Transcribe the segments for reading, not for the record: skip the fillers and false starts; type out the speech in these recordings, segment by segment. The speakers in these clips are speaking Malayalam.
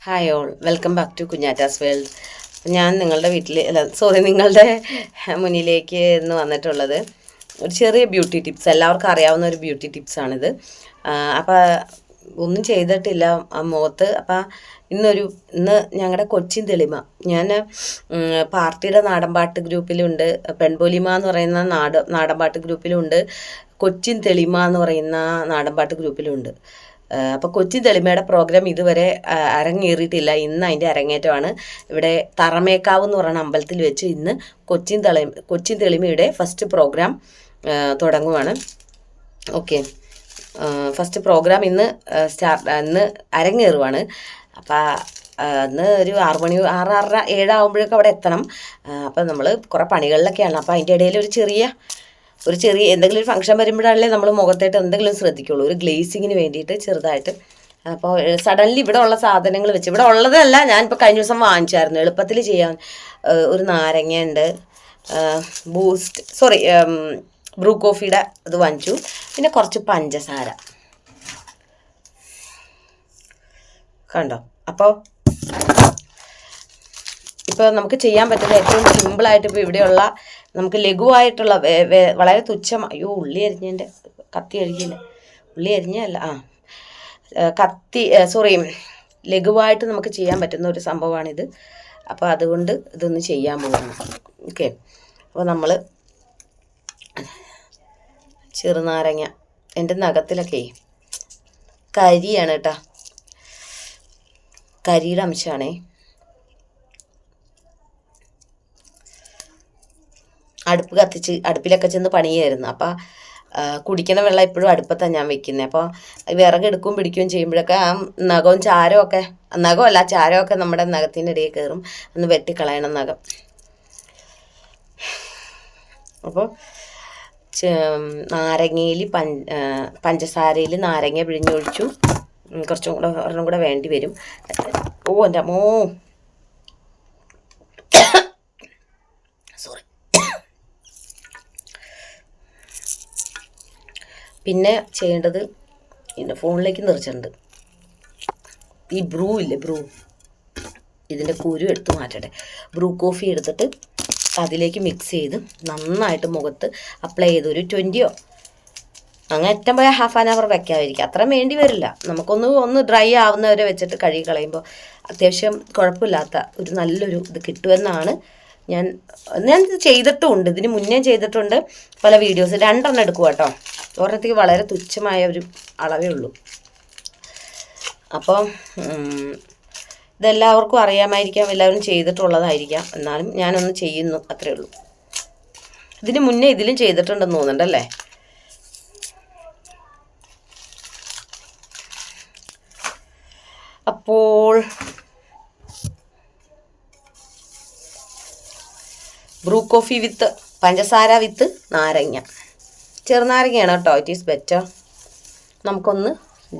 Hi all, welcome back to Kunjatta's world. ഞാൻ നിങ്ങളുടെ വീട്ടിൽ നിങ്ങളുടെ മുന്നിലേക്ക് ഇന്ന് വന്നിട്ടുള്ളത് ഒരു ചെറിയ ബ്യൂട്ടി ടിപ്സ്, എല്ലാവർക്കും അറിയാവുന്ന ഒരു ബ്യൂട്ടി ടിപ്സാണിത്. അപ്പോൾ ഒന്നും ചെയ്തിട്ടില്ല മുഖത്ത്. അപ്പം ഇന്ന് ഞങ്ങളുടെ കൊച്ചിൻ തെളിമ, ഞാൻ പാർട്ടിയുടെ നാടൻപാട്ട് ഗ്രൂപ്പിലുണ്ട്, പെൺപൊലിമ എന്ന് പറയുന്ന നാടൻപാട്ട് ഗ്രൂപ്പിലുണ്ട്, കൊച്ചിൻ തെളിമ എന്ന് പറയുന്ന നാടൻപാട്ട് ഗ്രൂപ്പിലുണ്ട്. അപ്പോൾ കൊച്ചി തെളിമയുടെ പ്രോഗ്രാം ഇതുവരെ അരങ്ങേറിയിട്ടില്ല. ഇന്ന് അതിൻ്റെ അരങ്ങേറ്റമാണ്. ഇവിടെ തറമേക്കാവ് എന്ന് പറയുന്ന അമ്പലത്തിൽ വെച്ച് ഇന്ന് കൊച്ചിൻ തെളിമയുടെ ഫസ്റ്റ് പ്രോഗ്രാം തുടങ്ങുവാണ്. ഓക്കെ, ഫസ്റ്റ് പ്രോഗ്രാം ഇന്ന് അരങ്ങേറുവാണ്. അപ്പോൾ അന്ന് ഒരു 6 മണി 6, 6:30, 7 ആകുമ്പോഴേക്കും അവിടെ എത്തണം. അപ്പം നമ്മൾ കുറേ പണികളിലൊക്കെയാണ്. അപ്പോൾ അതിൻ്റെ ഇടയിൽ ഒരു ചെറിയ എന്തെങ്കിലും ഒരു ഫംഗ്ഷൻ വരുമ്പോഴാണല്ലേ നമ്മൾ മുഖത്തായിട്ട് എന്തെങ്കിലും ശ്രദ്ധിക്കുള്ളൂ, ഒരു ഗ്ലേസിങ്ങിന് വേണ്ടിയിട്ട് ചെറുതായിട്ട്. അപ്പോൾ സഡൻലി ഇവിടെ ഉള്ള സാധനങ്ങൾ വെച്ച്, ഇവിടെ ഉള്ളതല്ല, ഞാനിപ്പോൾ കഴിഞ്ഞ ദിവസം വാങ്ങിച്ചായിരുന്നു എളുപ്പത്തിൽ ചെയ്യാൻ. ഒരു നാരങ്ങ ഉണ്ട്, ബ്രൂ കോഫിയുടെ ഇത് വാങ്ങിച്ചു, പിന്നെ കുറച്ച് പഞ്ചസാര കണ്ടോ. അപ്പോൾ നമുക്ക് ചെയ്യാൻ പറ്റുന്ന ഏറ്റവും സിമ്പിളായിട്ട് ഇപ്പോൾ ഇവിടെയുള്ള നമുക്ക് ലഘുവായിട്ടുള്ള വളരെ തുച്ഛമായ ഉള്ളി അരിഞ്ഞതിൻ്റെ കത്തി അരിഞ്ഞില്ല, ഉള്ളി അരിഞ്ഞല്ല, ലഘുവായിട്ട് നമുക്ക് ചെയ്യാൻ പറ്റുന്ന ഒരു സംഭവമാണിത്. അപ്പോൾ അതുകൊണ്ട് ഇതൊന്ന് ചെയ്യാൻ പോകുന്നു. ഓക്കെ, അപ്പോൾ നമ്മൾ ചെറുനാരങ്ങ, എൻ്റെ നഖത്തിലൊക്കെ കരിയാണ് കേട്ടോ, കരിയുടെ അംശമാണേ. അടുപ്പിലൊക്കെ ചെന്ന് പണിയായിരുന്നു. അപ്പോൾ കുടിക്കുന്ന വെള്ളം എപ്പോഴും അടുപ്പത്താണ് ഞാൻ വെക്കുന്നത്. അപ്പോൾ വിറകെടുക്കുകയും പിടിക്കുകയും ചെയ്യുമ്പോഴൊക്കെ ആ ചാരമൊക്കെ നമ്മുടെ നഖത്തിൻ്റെ ഇടയിൽ കയറും. ഒന്ന് വെട്ടിക്കളയണം നഖം. അപ്പോൾ നാരങ്ങയിൽ പഞ്ചസാരയിൽ നാരങ്ങ പിഴിഞ്ഞൊഴിച്ചു. ഒരെണ്ണം കൂടെ വേണ്ടി വരും. എൻ്റെ അമ്മോ, സോറി. പിന്നെ ചെയ്യേണ്ടത്, എൻ്റെ ഫോണിലേക്ക് നിറച്ചിട്ടുണ്ട്, ഈ ബ്രൂ ഇല്ലേ, ഇതിൻ്റെ കുരു എടുത്ത് മാറ്റട്ടെ. ബ്രൂ കോഫി എടുത്തിട്ട് അതിലേക്ക് മിക്സ് ചെയ്ത് നന്നായിട്ട് മുഖത്ത് അപ്ലൈ ചെയ്ത് ഒരു 20 അങ്ങനെ ഏറ്റവും പോയാൽ ½ ആൻ അവർ വെക്കാതിരിക്കുക, അത്രയും വേണ്ടി വരില്ല. നമുക്കൊന്ന് ഡ്രൈ ആവുന്നവരെ വെച്ചിട്ട് കഴുകി കളയുമ്പോൾ അത്യാവശ്യം കുഴപ്പമില്ലാത്ത ഒരു നല്ലൊരു ഇത് കിട്ടുമെന്നാണ്. ഞാൻ ഇത് ചെയ്തിട്ടുമുണ്ട്, ഇതിന് മുന്നേ ചെയ്തിട്ടുണ്ട് പല വീഡിയോസ്. 2 എണ്ണം എടുക്കുക കേട്ടോ, ഒരെണ്ണത്തേക്ക് വളരെ തുച്ഛമായ ഒരു അളവേ ഉള്ളൂ. അപ്പോൾ ഇതെല്ലാവർക്കും അറിയാമായിരിക്കാം, എല്ലാവരും ചെയ്തിട്ടുള്ളതായിരിക്കാം, എന്നാലും ഞാനൊന്ന് ചെയ്യുന്നു, അത്രയേ ഉള്ളൂ. ഇതിന് മുന്നേ ഇതിലും ചെയ്തിട്ടുണ്ടെന്ന് തോന്നുന്നുണ്ടല്ലേ. അപ്പോൾ ബ്രൂ കോഫി വിത്ത് പഞ്ചസാര വിത്ത് നാരങ്ങ, ചെറുനാരങ്ങയാണ് കേട്ടോ, ഇറ്റ് ഈസ് ബെറ്റർ. നമുക്കൊന്ന്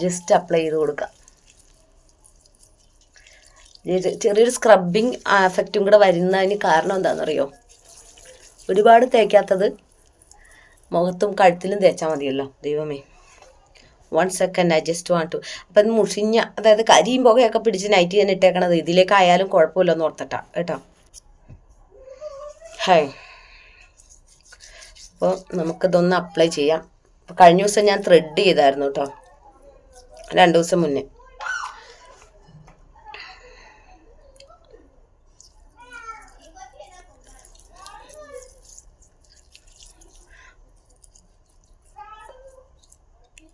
ജസ്റ്റ് അപ്ലൈ ചെയ്ത് കൊടുക്കാം. ചെറിയൊരു സ്ക്രബിങ് എഫക്റ്റും കൂടെ വരുന്നതിന് കാരണം എന്താണെന്നറിയോ, ഒരുപാട് തേക്കാത്തത് മുഖത്തും കഴുത്തിലും തേച്ചാൽ മതിയല്ലോ. ദൈവമേ, 1 second, I just want to. അപ്പം ഇത് മുഷിഞ്ഞ, അതായത് കരിയും പുകയൊക്കെ പിടിച്ച് നൈറ്റ് തന്നെ ഇട്ടേക്കണത് ഇതിലേക്കായാലും കുഴപ്പമില്ലെന്ന് ഓർത്തിട്ടാ കേട്ടോ. ഹായ്, അപ്പോൾ നമുക്കിതൊന്ന് അപ്ലൈ ചെയ്യാം. അപ്പോൾ കഴിഞ്ഞ ദിവസം ഞാൻ ത്രെഡ് ചെയ്തായിരുന്നു കേട്ടോ, 2 ദിവസം മുന്നേ.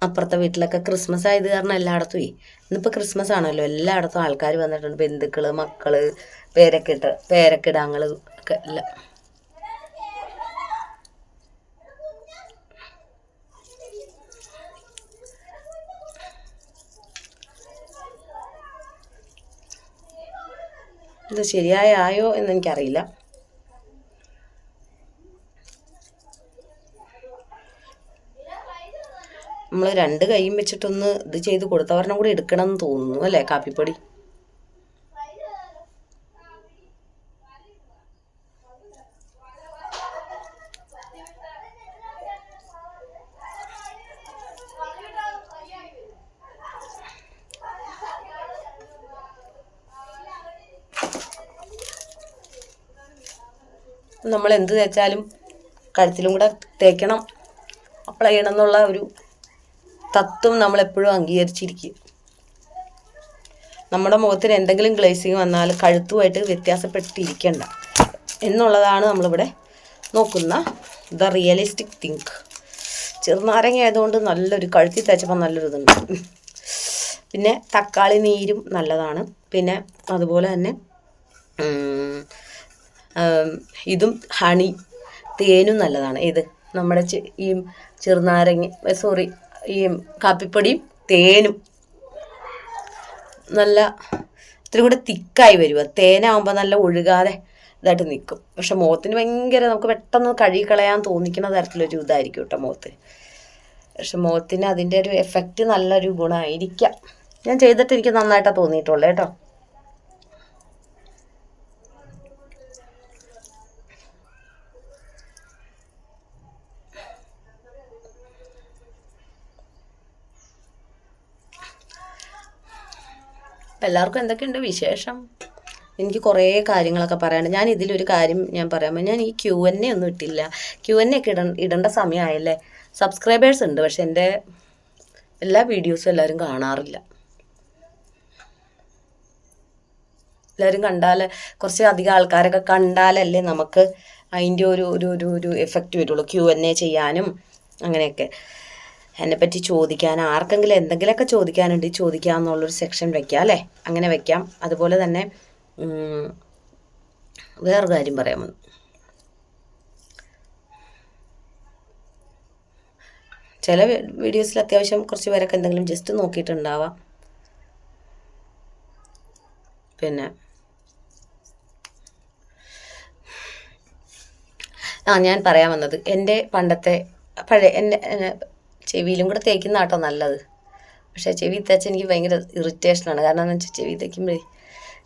അപ്പുറത്തെ വീട്ടിലൊക്കെ ക്രിസ്മസ് ആയത് കാരണം എല്ലായിടത്തും ഇന്നിപ്പോൾ ക്രിസ്മസ് ആണല്ലോ, എല്ലായിടത്തും ആൾക്കാർ വന്നിട്ടുണ്ട്, ബന്ധുക്കൾ, മക്കൾ, പേരക്കിടാങ്ങൾ ഒക്കെ എല്ലാം. ഇത് ശരിയായോ എന്നെനിക്കറിയില്ല. നമ്മൾ 2 കൈയും വെച്ചിട്ടൊന്ന് ഇത് ചെയ്ത് കൊടുത്തവരണം കൂടി എടുക്കണം എന്ന് തോന്നുന്നു അല്ലേ, കാപ്പിപ്പൊടി. നമ്മൾ എന്ത് തേച്ചാലും കഴുത്തിലും കൂടെ തേക്കണം, അപ്ലൈ ചെയ്യണം എന്നുള്ള ഒരു തത്വം നമ്മളെപ്പോഴും അംഗീകരിച്ചിരിക്കും. നമ്മുടെ മുഖത്തിന് എന്തെങ്കിലും ഗ്ലേസിങ് വന്നാൽ കഴുത്തുമായിട്ട് വ്യത്യാസപ്പെട്ടിരിക്കണ്ട എന്നുള്ളതാണ് നമ്മളിവിടെ നോക്കുന്ന ദ റിയലിസ്റ്റിക് തിങ്ക്. ചെറുനാരങ്ങ ആയതുകൊണ്ട് നല്ലൊരു കഴുത്തി തേച്ചപ്പോൾ നല്ലൊരു ഇതുണ്ട്. പിന്നെ തക്കാളി നീരും നല്ലതാണ്. പിന്നെ അതുപോലെ തന്നെ ഇതും ഹണി തേനും നല്ലതാണ്. ഇത് നമ്മുടെ ഈ ചെറുനാരങ്ങ ഈ കാപ്പിപ്പൊടിയും തേനും നല്ല ഇത്തിരി കൂടെ തിക്കായി വരുക. തേനാകുമ്പോൾ നല്ല ഒഴുകാതെ ഇതായിട്ട് നിൽക്കും. പക്ഷെ മുഖത്തിന് ഭയങ്കര നമുക്ക് പെട്ടെന്ന് കഴുകിക്കളയാൻ തോന്നിക്കുന്ന തരത്തിലൊരു ഇതായിരിക്കും കേട്ടോ മുഖത്ത്. പക്ഷെ മുഖത്തിന് അതിൻ്റെ ഒരു എഫക്റ്റ് നല്ലൊരു ഗുണമായിരിക്കാം. ഞാൻ ചെയ്തിട്ട് എനിക്ക് നന്നായിട്ടാണ് തോന്നിയിട്ടുള്ളത് കേട്ടോ. എല്ലാവർക്കും എന്തൊക്കെയുണ്ട് വിശേഷം? എനിക്ക് കുറേ കാര്യങ്ങളൊക്കെ പറയാനുണ്ട്. ഞാൻ ഇതിലൊരു കാര്യം ഞാൻ പറയാമോ, ഞാൻ ഈ Q&A ഒന്നും ഇട്ടില്ല. Q&A ഒക്കെ ഇടേണ്ട സമയമായല്ലേ. സബ്സ്ക്രൈബേഴ്സ് ഉണ്ട്, പക്ഷെ എൻ്റെ എല്ലാ വീഡിയോസും എല്ലാവരും കാണാറില്ല. എല്ലാവരും കണ്ടാൽ കുറച്ച് അധികം ആൾക്കാരൊക്കെ കണ്ടാലല്ലേ നമുക്ക് അതിൻ്റെ ഒരു എഫക്റ്റ് വരുള്ളൂ. Q&A ചെയ്യാനും അങ്ങനെയൊക്കെ എന്നെപ്പറ്റി ചോദിക്കാൻ, ആർക്കെങ്കിലും എന്തെങ്കിലുമൊക്കെ ചോദിക്കാനുണ്ട് ചോദിക്കാമെന്നുള്ളൊരു സെക്ഷൻ വെക്കാം അല്ലേ, അങ്ങനെ വെക്കാം. അതുപോലെ തന്നെ വേറൊരു കാര്യം പറയാമോ, ചില വീഡിയോസിൽ അത്യാവശ്യം കുറച്ച് പേരൊക്കെ എന്തെങ്കിലും ജസ്റ്റ് നോക്കിയിട്ടുണ്ടാവാം. പിന്നെ ഞാൻ പറയാൻ വന്നത് എൻ്റെ പണ്ടത്തെ പഴയ എൻ്റെ ചെവിയിലും കൂടെ തേക്കുന്ന കേട്ടോ നല്ലത്. പക്ഷേ ചെവി തേച്ച എനിക്ക് ഭയങ്കര ഇറിറ്റേഷനാണ്. കാരണം എന്ന് വെച്ചാൽ ചെവി തേക്കുമ്പോഴേ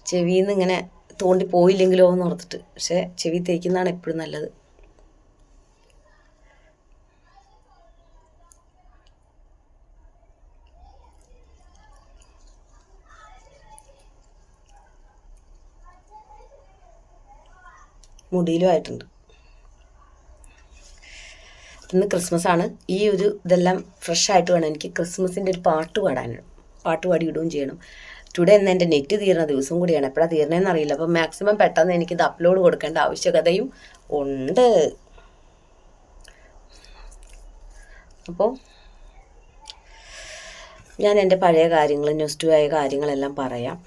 ചെവിയിൽ നിന്ന് ഇങ്ങനെ തോണ്ടി പോയില്ലെങ്കിലോ എന്ന് ഓർത്തിട്ട്. പക്ഷേ ചെവി തേക്കുന്നതാണ് എപ്പോഴും നല്ലത്. മുടിയിലും ആയിട്ടുണ്ട്. ഇന്ന് ക്രിസ്മസ് ആണ്. ഈ ഒരു ഇതെല്ലാം ഫ്രഷ് ആയിട്ട് വേണം എനിക്ക് ക്രിസ്മസിൻ്റെ ഒരു പാട്ട് പാടാനാണ്. പാട്ട് പാടി ഇടുകയും ചെയ്യണം. ടുഡേ ഇന്ന് എൻ്റെ നെറ്റ് തീർന്ന ദിവസം കൂടിയാണ്. എപ്പോഴാണ് തീർന്നതെന്ന് അറിയില്ല. അപ്പോൾ മാക്സിമം പെട്ടെന്ന് എനിക്കിത് അപ്ലോഡ് കൊടുക്കേണ്ട ആവശ്യകതയും ഉണ്ട്. അപ്പോൾ ഞാൻ എൻ്റെ പഴയ കാര്യങ്ങൾ, നെഗറ്റീവായ കാര്യങ്ങളെല്ലാം പറയാം.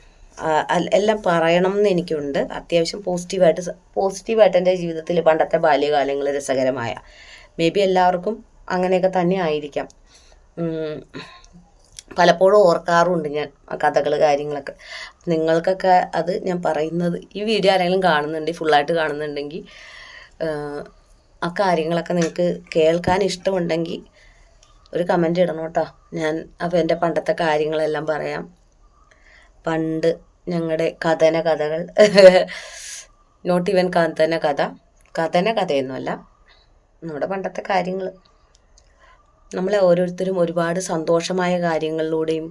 എല്ലാം പറയണം എന്ന് എനിക്കുണ്ട്. അത്യാവശ്യം പോസിറ്റീവായിട്ട് എൻ്റെ ജീവിതത്തിൽ പണ്ടത്തെ ബാല്യകാലങ്ങൾ രസകരമായ മേ ബി എല്ലാവർക്കും അങ്ങനെയൊക്കെ തന്നെ ആയിരിക്കാം. പലപ്പോഴും ഓർക്കാറുണ്ട് ഞാൻ ആ കഥകൾ, കാര്യങ്ങളൊക്കെ. നിങ്ങൾക്കൊക്കെ അത് ഞാൻ പറയുന്നത്, ഈ വീഡിയോ ആരെങ്കിലും കാണുന്നുണ്ടെങ്കിൽ, ഫുള്ളായിട്ട് കാണുന്നുണ്ടെങ്കിൽ ആ കാര്യങ്ങളൊക്കെ നിങ്ങൾക്ക് കേൾക്കാൻ ഇഷ്ടമുണ്ടെങ്കിൽ ഒരു കമൻ്റ് ഇടണം കേട്ടോ. ഞാൻ അപ്പോൾ എൻ്റെ പണ്ടത്തെ കാര്യങ്ങളെല്ലാം പറയാം. പണ്ട് ഞങ്ങളുടെ കഥകൾ നോട്ട് ഈവൻ കഥയൊന്നുമല്ല, നമ്മുടെ പണ്ടത്തെ കാര്യങ്ങൾ. നമ്മളെ ഓരോരുത്തരും ഒരുപാട് സന്തോഷമായ കാര്യങ്ങളിലൂടെയും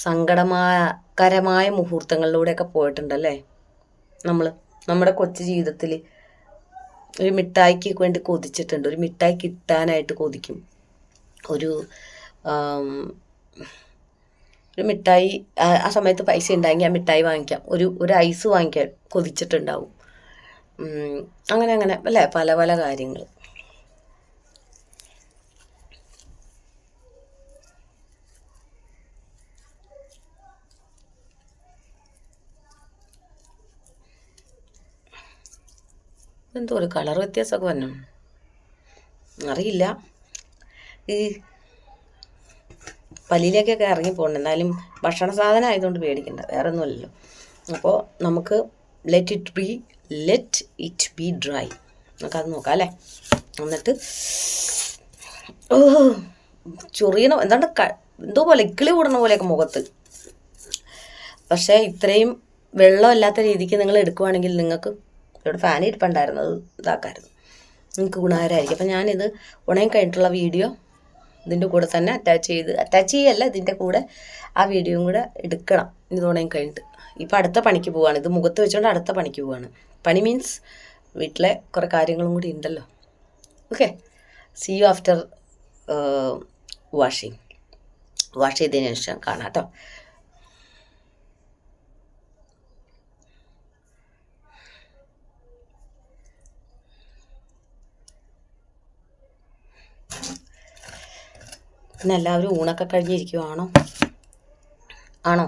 സങ്കടകരമായ മുഹൂർത്തങ്ങളിലൂടെയൊക്കെ പോയിട്ടുണ്ടല്ലേ. നമ്മുടെ കൊച്ചു ജീവിതത്തിൽ ഒരു മിഠായിക്ക് വേണ്ടി കൊതിച്ചിട്ടുണ്ട്. ഒരു മിഠായി കിട്ടാനായിട്ട് കൊതിക്കും. ഒരു മിഠായി ആ സമയത്ത് പൈസ ഉണ്ടായെങ്കിൽ ആ മിഠായി വാങ്ങിക്കാം. ഒരു ഐസ് വാങ്ങിക്കാൻ കൊതിച്ചിട്ടുണ്ടാവും. അങ്ങനെ അല്ലേ, പല പല കാര്യങ്ങൾ. എന്തോ ഒരു കളർ വ്യത്യാസമൊക്കെ വന്നു അറിയില്ല. ഈ പല്ലിയിലേക്കൊക്കെ ഇറങ്ങിപ്പോണ്ട്. എന്നാലും ഭക്ഷണ സാധനം ആയതുകൊണ്ട് പേടിക്കണ്ട, വേറെ ഒന്നുമല്ലല്ലോ. അപ്പോൾ നമുക്ക് ലെറ്റ് ഇറ്റ് ബി ഡ്രൈ. നമുക്കത് നോക്കാം അല്ലേ. എന്നിട്ട് ചൊറിയണം, എന്തോ പോലെ ഇക്കിളി കൂടണ പോലെയൊക്കെ മുഖത്ത്. പക്ഷേ ഇത്രയും വെള്ളമില്ലാത്ത രീതിക്ക് നിങ്ങൾ എടുക്കുവാണെങ്കിൽ നിങ്ങൾക്ക് ഇവിടെ ഫാൻ ഇരിപ്പുണ്ടായിരുന്നത് ഇതാക്കായിരുന്നു, നിങ്ങൾക്ക് ഗുണകരമായിരിക്കും. അപ്പം ഞാനിത് ഉണങ്ങി കഴിഞ്ഞിട്ടുള്ള വീഡിയോ ഇതിൻ്റെ കൂടെ തന്നെ അറ്റാച്ച് ചെയ്യല്ല, ഇതിൻ്റെ കൂടെ ആ വീഡിയോയും കൂടെ എടുക്കണം. ഇത് ഉണങ്ങി കഴിഞ്ഞിട്ട് ഇപ്പം അടുത്ത പണിക്ക് പോവുകയാണ്. ഇത് മുഖത്ത് വെച്ചുകൊണ്ട് അടുത്ത പണിക്ക് പോവുകയാണ്. പണി മീൻസ് വീട്ടിലെ കുറേ കാര്യങ്ങളും കൂടി ഉണ്ടല്ലോ. Okay, see you after wash ചെയ്തതിന് ശേഷം കാണാം കേട്ടോ. പിന്നെ എല്ലാവരും ഊണൊക്കെ കഴിഞ്ഞിരിക്കുവാണോ? ആണോ?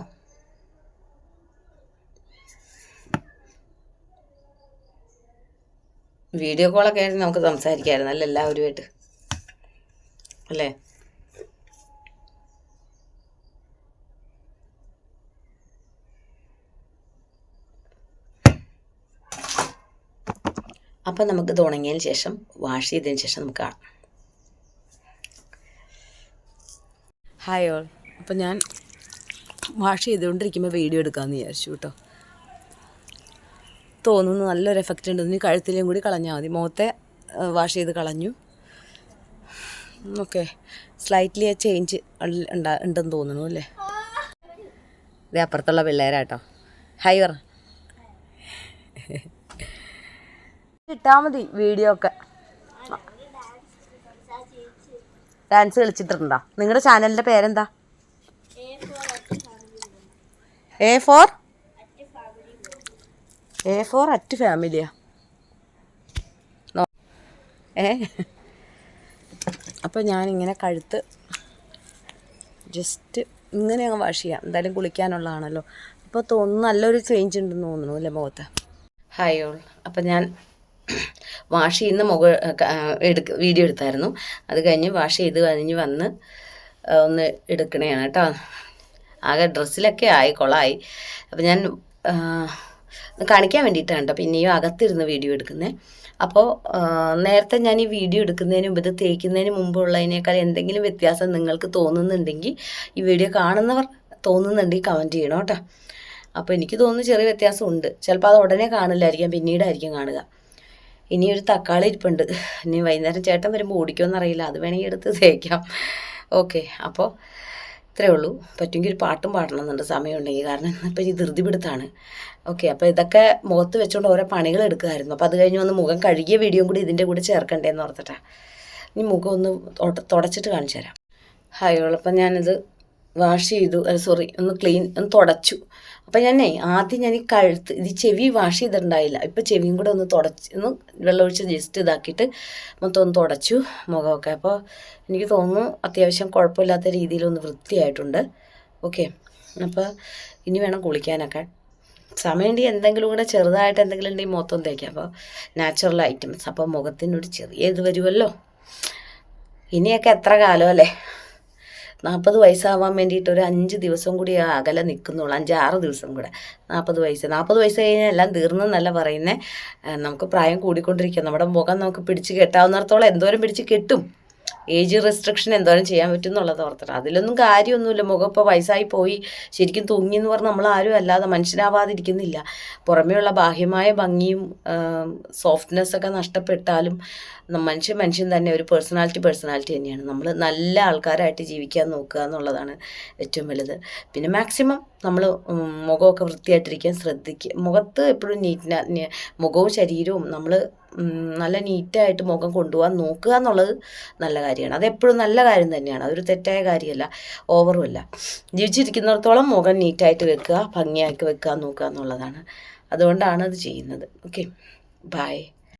വീഡിയോ കോളൊക്കെ ആയിട്ട് നമുക്ക് സംസാരിക്കാമായിരുന്നു അല്ലേ എല്ലാവരുമായിട്ട്, അല്ലേ? അപ്പം നമുക്ക് ഇത് ഉണങ്ങിയതിന് ശേഷം വാഷ് ചെയ്തതിന് ശേഷം നമുക്ക് കാണാം. Hi all. അപ്പം ഞാൻ വാഷ് ചെയ്തുകൊണ്ടിരിക്കുമ്പോൾ വീഡിയോ എടുക്കാമെന്ന് വിചാരിച്ചു കേട്ടോ. തോന്നുന്നു നല്ലൊരു എഫക്റ്റ് ഉണ്ട്. ഇനി കഴുത്തിലേയും കൂടി കളഞ്ഞാൽ മതി. മുഖത്തെ വാഷ് ചെയ്ത് കളഞ്ഞു. ഓക്കെ, സ്ലൈറ്റ്ലി ചേഞ്ച് ഉണ്ടെന്ന് തോന്നുന്നു അല്ലേ? ഇത് അപ്പുറത്തുള്ള പിള്ളേരാട്ടോ. ഹായ് പറ. ഇട്ടാൽ മതി വീഡിയോ ഒക്കെ. ഡാൻസ് കളിച്ചിട്ടുണ്ടോ? നിങ്ങളുടെ ചാനലിൻ്റെ പേരെന്താ? A4 at ഫാമിലിയാ? അപ്പോൾ ഞാനിങ്ങനെ കഴുത്ത് ജസ്റ്റ് ഇങ്ങനെ അങ്ങ് വാഷ് ചെയ്യാം. എന്തായാലും കുളിക്കാനുള്ളതാണല്ലോ. അപ്പോൾ തോന്നുന്നു നല്ലൊരു ചേഞ്ച് ഉണ്ടെന്ന് തോന്നുന്നു അല്ലേ മുഖത്ത്. Hi all. അപ്പം ഞാൻ വാഷ് ചെയ്യുന്ന വീഡിയോ എടുത്തായിരുന്നു. അത് കഴിഞ്ഞ് വാഷ് ചെയ്ത് കഴിഞ്ഞ് വന്ന് ഒന്ന് എടുക്കണതാണ് കേട്ടോ. ആകെ ഡ്രസ്സിലൊക്കെ ആയി കൊളായി. അപ്പം ഞാൻ കാണിക്കാൻ വേണ്ടിയിട്ടാണ് കേട്ടോ പിന്നെയും അകത്തിരുന്ന് വീഡിയോ എടുക്കുന്നത്. അപ്പോൾ നേരത്തെ ഞാൻ ഈ വീഡിയോ എടുക്കുന്നതിന് മുമ്പ് ഇത് തേക്കുന്നതിന് മുമ്പുള്ളതിനേക്കാൾ എന്തെങ്കിലും വ്യത്യാസം നിങ്ങൾക്ക് തോന്നുന്നുണ്ടെങ്കിൽ, ഈ വീഡിയോ കാണുന്നവർ തോന്നുന്നുണ്ടെങ്കിൽ കമൻറ്റ് ചെയ്യണം കേട്ടോ. അപ്പോൾ എനിക്ക് തോന്നുന്നു ചെറിയ വ്യത്യാസമുണ്ട്. ചിലപ്പോൾ അത് ഉടനെ കാണില്ലായിരിക്കാം, പിന്നീടായിരിക്കും കാണുക. ഇനിയൊരു തക്കാളി ഇരിപ്പുണ്ട്. ഇനി വൈകുന്നേരം ചേട്ടൻ വരുമ്പോൾ ഓടിക്കുമെന്നറിയില്ല, അത് വേണമെങ്കിൽ എടുത്ത് തേക്കാം. ഓക്കെ, അപ്പോൾ ഇത്രയേ ഉള്ളൂ. പറ്റുമെങ്കിൽ ഒരു പാട്ടും പാടണമെന്നുണ്ട് സമയമുണ്ടെങ്കിൽ, കാരണം ഇപ്പം ഈ ധൃതിപിടുത്താണ്. ഓക്കെ, അപ്പോൾ ഇതൊക്കെ മുഖത്ത് വെച്ചുകൊണ്ട് ഓരോ പണികൾ എടുക്കുമായിരുന്നു. അപ്പോൾ അത് കഴിഞ്ഞ് വന്ന് മുഖം കഴുകിയ വീഡിയോയും കൂടി ഇതിൻ്റെ കൂടെ ചേർക്കണ്ടേന്ന് ഓർത്തിട്ടാണ്. ഇനി മുഖം ഒന്ന് തുടച്ചിട്ട് കാണിച്ചു തരാം. Hi all. അപ്പം ഞാനിത് വാഷ് ചെയ്തു, ഒന്ന് തുടച്ചു. അപ്പം ആദ്യം ഞാൻ ഈ കഴുത്ത് ചെവി വാഷ് ചെയ്തിട്ടുണ്ടായില്ല. ഇപ്പം ചെവിയും കൂടെ ഒന്ന് വെള്ളമൊഴിച്ച് ജസ്റ്റ് ഇതാക്കിയിട്ട് മൊത്തം ഒന്ന് തുടച്ചു മുഖമൊക്കെ. അപ്പോൾ എനിക്ക് തോന്നുന്നു അത്യാവശ്യം കുഴപ്പമില്ലാത്ത രീതിയിലൊന്ന് വൃത്തിയായിട്ടുണ്ട്. ഓക്കെ, അപ്പോൾ ഇനി വേണം കുളിക്കാനൊക്കെ. സമയമുണ്ടെങ്കിൽ എന്തെങ്കിലും കൂടെ ചെറുതായിട്ട് എന്തെങ്കിലും ഉണ്ടെങ്കിൽ മൊത്തം തേക്കാം. അപ്പോൾ നാച്ചുറൽ ഐറ്റംസ്, അപ്പോൾ മുഖത്തിനൊരു ചെറിയ ഇത് വരുമല്ലോ. ഇനിയൊക്കെ എത്ര കാലം അല്ലേ? 40 വയസ്സാവാൻ വേണ്ടിയിട്ട് ഒരു 5 ദിവസം കൂടി അകലെ നിൽക്കുന്നുള്ളൂ. 5-6 ദിവസം കൂടെ 40 വയസ്സ് കഴിഞ്ഞാൽ എല്ലാം തീർന്നെന്നല്ല പറയുന്നത്. നമുക്ക് പ്രായം കൂടിക്കൊണ്ടിരിക്കുക. നമ്മുടെ മുഖം നമുക്ക് പിടിച്ച് കെട്ടാവുന്നിടത്തോളം എന്തോരം പിടിച്ച് കെട്ടും. ഏജ് റെസ്ട്രിക്ഷൻ എന്തോരം ചെയ്യാൻ പറ്റും എന്നുള്ളത് ഓർത്തിട്ട്. അതിലൊന്നും കാര്യമൊന്നുമില്ല. മുഖം ഇപ്പോൾ വയസ്സായി പോയി ശരിക്കും തൂങ്ങി എന്ന് പറഞ്ഞാൽ നമ്മൾ ആരും അല്ലാതെ മനുഷ്യരാവാതിരിക്കുന്നില്ല. പുറമേയുള്ള ബാഹ്യമായ ഭംഗിയും സോഫ്റ്റ്നെസ്സൊക്കെ നഷ്ടപ്പെട്ടാലും മനുഷ്യൻ തന്നെ ഒരു പേഴ്സണാലിറ്റി തന്നെയാണ്. നമ്മൾ നല്ല ആൾക്കാരായിട്ട് ജീവിക്കാൻ നോക്കുക എന്നുള്ളതാണ് ഏറ്റവും വലുത്. പിന്നെ മാക്സിമം നമ്മൾ മുഖമൊക്കെ വൃത്തിയായിട്ടിരിക്കാൻ ശ്രദ്ധിക്കുക. മുഖത്ത് എപ്പോഴും മുഖവും ശരീരവും നമ്മൾ നല്ല നീറ്റായിട്ട് മുഖം കൊണ്ടുപോകാൻ നോക്കുക എന്നുള്ളത് നല്ല കാര്യമാണ്. അതെപ്പോഴും നല്ല കാര്യം തന്നെയാണ്. അതൊരു തെറ്റായ കാര്യമല്ല, ഓവറുമല്ല. ജീവിച്ചിരിക്കുന്നിടത്തോളം മുഖം നീറ്റായിട്ട് വെക്കുക, ഭംഗിയാക്കി വെക്കാൻ നോക്കുക എന്നുള്ളതാണ്. അതുകൊണ്ടാണ് അത് ചെയ്യുന്നത്. Okay, by.